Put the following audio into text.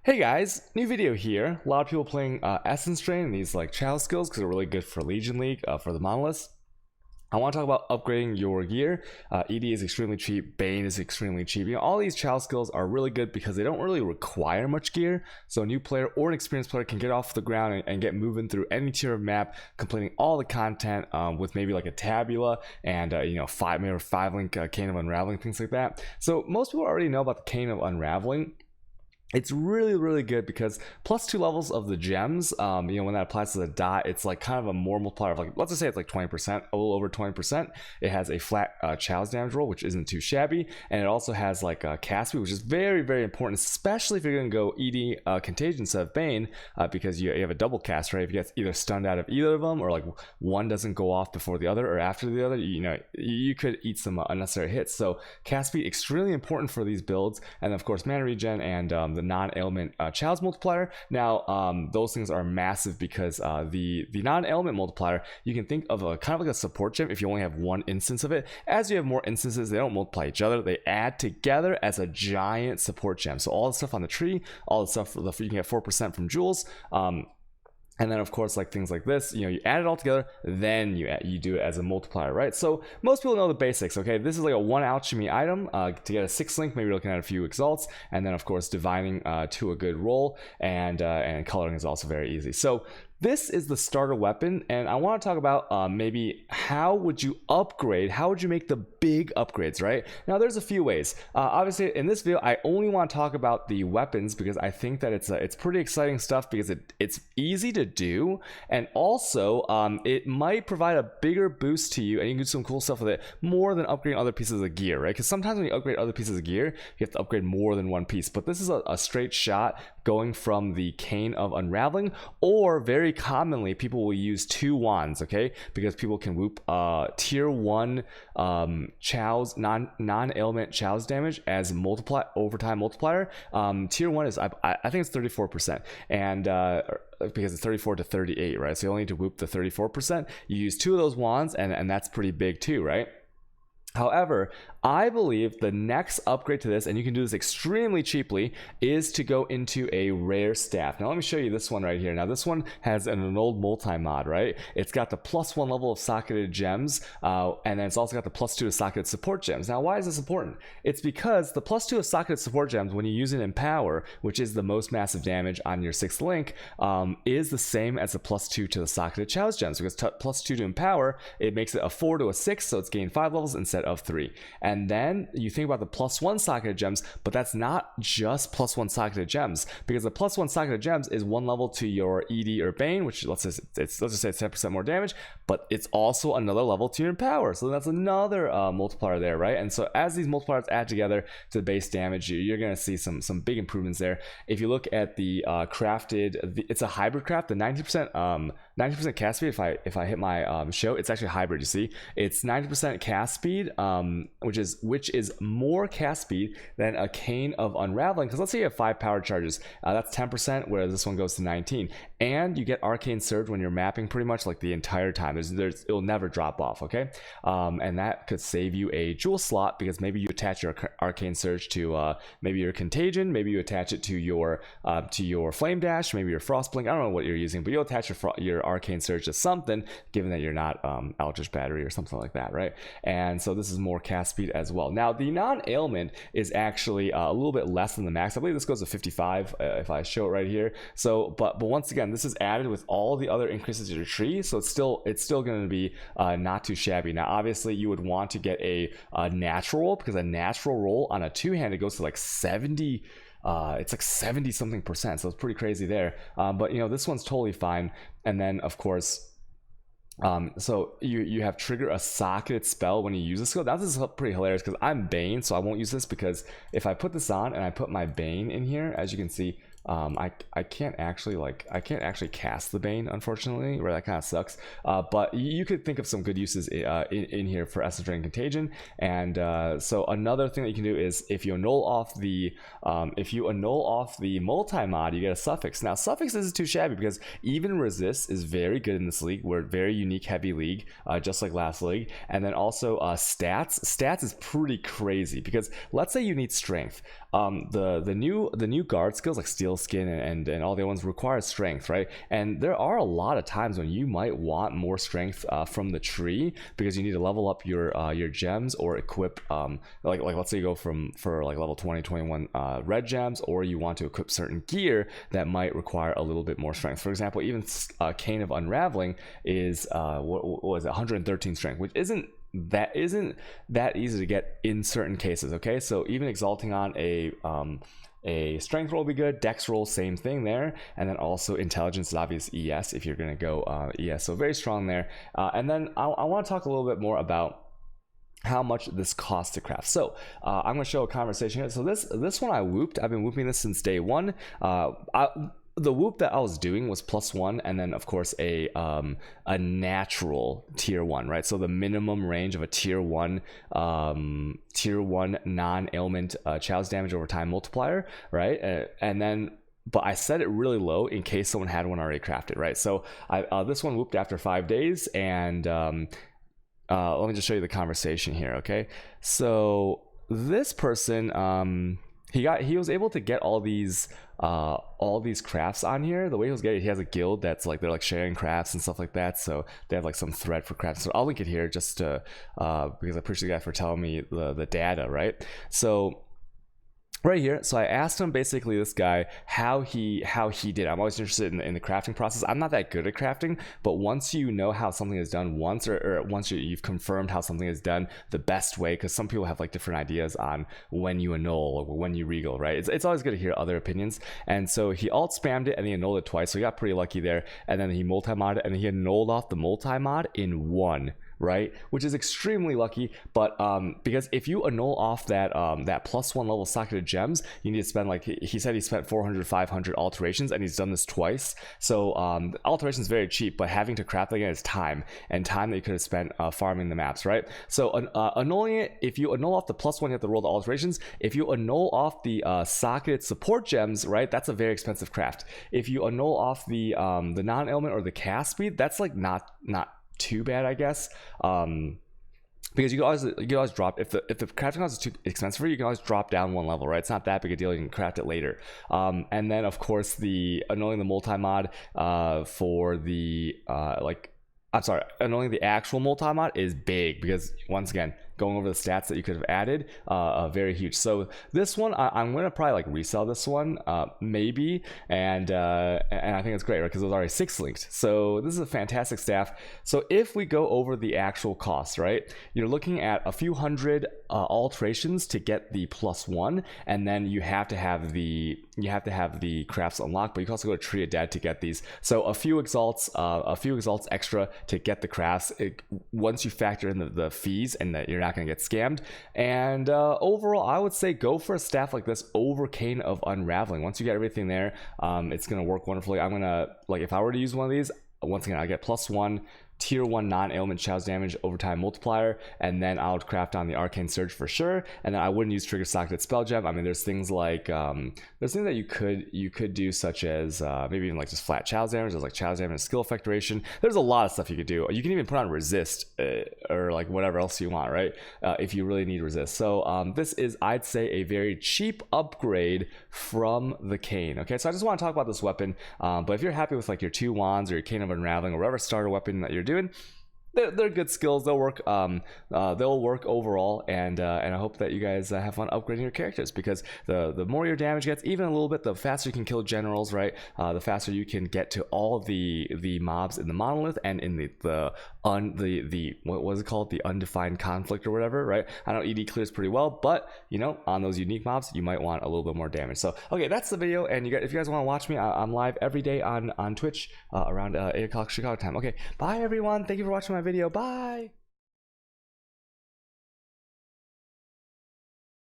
Hey guys, new video here. A lot of people playing Essence Drain and these like Chow skills because they're really good for Legion League for the monoliths. I want to talk about upgrading your gear. ED is extremely cheap, Bane is extremely cheap. You know, all these Chow skills are really good because they don't really require much gear. So a new player or an experienced player can get off the ground and get moving through any tier of map, completing all the content with maybe like a tabula and maybe 5-link Cane of Unraveling, things like that. So most people already know about the Cane of Unraveling. It's really good because +2 levels of the gems, when that applies to the dot, it's like kind of a more multiplier of like, let's just say it's like 20%, a little over 20%. It has a flat Chow's damage roll, which isn't too shabby, and it also has like a cast speed, which is very important, especially if you're going to go ED Contagion instead of Bane, because you have a double cast, right? If you get either stunned out of either of them, or like one doesn't go off before the other or after the other, you could eat some unnecessary hits. So cast speed extremely important for these builds, and of course mana regen and the non-ailment Chow's multiplier. Now those things are massive because the non-ailment multiplier, you can think of a kind of like a support gem if you only have one instance of it. As you have more instances, they don't multiply each other, they add together as a giant support gem. So all the stuff on the tree, all the stuff you can get 4% from jewels, and then of course like things like this, you add it all together, then you do it as a multiplier, right? So most people know the basics. Okay, this is like a 1 alchemy item to get a 6 link, maybe you're looking at a few exalts, and then of course divining to a good roll, and coloring is also very easy. So this is the starter weapon, and I want to talk about maybe how would you upgrade, how would you make the big upgrades, right? Now there's a few ways. Obviously in this video I only want to talk about the weapons because I think that it's pretty exciting stuff because it's easy to do, and also it might provide a bigger boost to you, and you can do some cool stuff with it more than upgrading other pieces of gear, right? Because sometimes when you upgrade other pieces of gear, you have to upgrade more than one piece, but this is a straight shot going from the Cane of Unraveling, or very commonly people will use 2 wands, okay, because people can whoop tier 1 Chow's non-ailment Chow's damage as overtime multiplier. Tier 1 is I think it's 34%, and because it's 34 to 38, right? So you only need to whoop the 34%. You use 2 of those wands, and that's pretty big too, right? However, I believe the next upgrade to this, and you can do this extremely cheaply, is to go into a rare staff. Now let me show you this one right here. Now this one has an old multi-mod, right? It's got the +1 level of socketed gems, and then it's also got the +2 of socketed support gems. Now why is this important? It's because the +2 of socketed support gems, when you use it in power, which is the most massive damage on your 6th link, is the same as the +2 to the socketed Chow's gems, because +2 to empower, it makes it a 4 to a 6, so it's gained 5 levels instead of 3. And then you think about the +1 socketed gems, but that's not just +1 socketed gems, because the +1 socketed gems is 1 level to your ED or Bane, which let's just say it's 10% more damage, but it's also another level to your power, so that's another multiplier there, right? And so as these multipliers add together to the base damage, you're going to see some big improvements there. If you look at the crafted, it's a hybrid craft, the 90% cast speed. If I hit my show, it's actually hybrid. You see, it's 90% cast speed, which is more cast speed than a Cane of Unraveling. Because let's say you have 5 power charges, that's 10%, whereas this one goes to 19, and you get Arcane Surge when you're mapping pretty much like the entire time. It'll never drop off, okay? And that could save you a jewel slot, because maybe you attach your Arcane Surge to maybe your Contagion, maybe you attach it to your Flame Dash, maybe your Frost Blink. I don't know what you're using, but you'll attach your Arcane Surge to something, given that you're not Eldritch Battery or something like that, right? And so this is more cast speed as well. Now the non-ailment is actually a little bit less than the max. I believe this goes to 55 if I show it right here. So but once again, this is added with all the other increases to your tree, so it's still going to be not too shabby. Now obviously you would want to get a natural roll, because a natural roll on a 2-handed goes to like 70, it's like 70 something percent, so it's pretty crazy there. But this one's totally fine. And then of course, so you have trigger a socketed spell when you use this skill. That's pretty hilarious, because I'm Bane, so I won't use this, because if I put this on and I put my Bane in here, as you can see, I can't actually cast the Bane, unfortunately, where that kind of sucks. But you could think of some good uses in here for Essence Drain Contagion. And so another thing that you can do is if you annul off the multi-mod, you get a suffix. Now suffix isn't too shabby, because even resist is very good in this league. We're a very unique heavy league, just like last league. And then also stats is pretty crazy, because let's say you need strength. the new guard skills like steel skin and all the other ones require strength, right? And there are a lot of times when you might want more strength from the tree because you need to level up your gems or equip like let's say you go for like level 20 21 red gems, or you want to equip certain gear that might require a little bit more strength. For example, even Cane of Unraveling is what was it, 113 strength, which isn't that easy to get in certain cases. Okay, so even exalting on a strength roll will be good, dex roll same thing there, and then also intelligence is obvious ES if you're going to go ES, so very strong there. And then I want to talk a little bit more about how much this costs to craft. So I'm going to show a conversation here. So this one I whooped. I've been whooping this since day one. The whoop that I was doing was +1, and then of course a natural tier 1, right? So the minimum range of a tier 1 non-ailment challenge damage over time multiplier, right? And then but I set it really low in case someone had one already crafted, right? So this one whooped after 5 days, and let me just show you the conversation here. Okay, so this person he was able to get all these crafts on here. The way he was getting it, he has a guild that's like they're like sharing crafts and stuff like that, so they have like some thread for crafts. So I'll link it here just to because I appreciate the guy for telling me the data, right? So right here, so I asked him basically, this guy, how he did. I'm always interested in the crafting process. I'm not that good at crafting, but once you know how something is done once, or once you've confirmed how something is done the best way, because some people have like different ideas on when you annul or when you regal, right? It's always good to hear other opinions. And so he alt spammed it and he annulled it twice, so he got pretty lucky there. And then he multi-modded it, and he annulled off the multi-mod in one, right? Which is extremely lucky. But because if you annul off that +1 level socketed gems, you need to spend, like he said, he spent 400 500 alterations, and he's done this twice. So alteration is very cheap, but having to craft again is time, and time that you could have spent farming the maps, right? So annulling it, if you annul off the +1, you have to roll the alterations. If you annul off the socketed support gems, right, that's a very expensive craft. If you annul off the non-ailment or the cast speed, that's like not too bad, I guess, because you can always drop, if the crafting cost is too expensive for you, you can always drop down one level, right? It's not that big a deal. You can craft it later. And then of course the annulling the multi-mod for the annulling the actual multi-mod is big, because once again, going over the stats that you could have added, very huge. So this one, I'm gonna probably like resell this one, maybe, and I think it's great, right? Because it was already 6 linked. So this is a fantastic staff. So if we go over the actual costs, right, you're looking at a few hundred alterations to get the +1, and then you have to have the crafts unlocked, but you can also go to Tree of Dead to get these. So a few exalts extra to get the crafts. Once you factor in the fees and that you're not going to get scammed. And overall, I would say go for a staff like this over Cane of Unraveling. Once you get everything there, it's going to work wonderfully. I'm going to, like, if I were to use one of these, once again, I get +1 tier 1 non-ailment challenge damage over time multiplier, and then I would craft on the Arcane Surge for sure. And then I wouldn't use trigger socketed spell gem. I mean, there's things like there's things that you could do, such as maybe even like just flat challenge damage. There's like challenge damage and skill effect duration. There's a lot of stuff you could do. You can even put on resist or like whatever else you want, right? If you really need resist. So this is, I'd say, a very cheap upgrade from the Cane. Okay, so I just want to talk about this weapon. But if you're happy with like your 2 wands or your Cane of Unraveling or whatever starter weapon that you're doing, they're good skills. They'll work overall, and I hope that you guys have fun upgrading your characters, because the more your damage gets, even a little bit, the faster you can kill generals, right? The faster you can get to all the mobs in the monolith and in the what was it called, the undefined conflict or whatever, right? I know ED clears pretty well, but you know, on those unique mobs you might want a little bit more damage. So okay, that's the video. And if you guys want to watch me, I'm live every day on Twitch around 8 o'clock Chicago time. Okay, bye everyone, thank you for watching my video. Bye.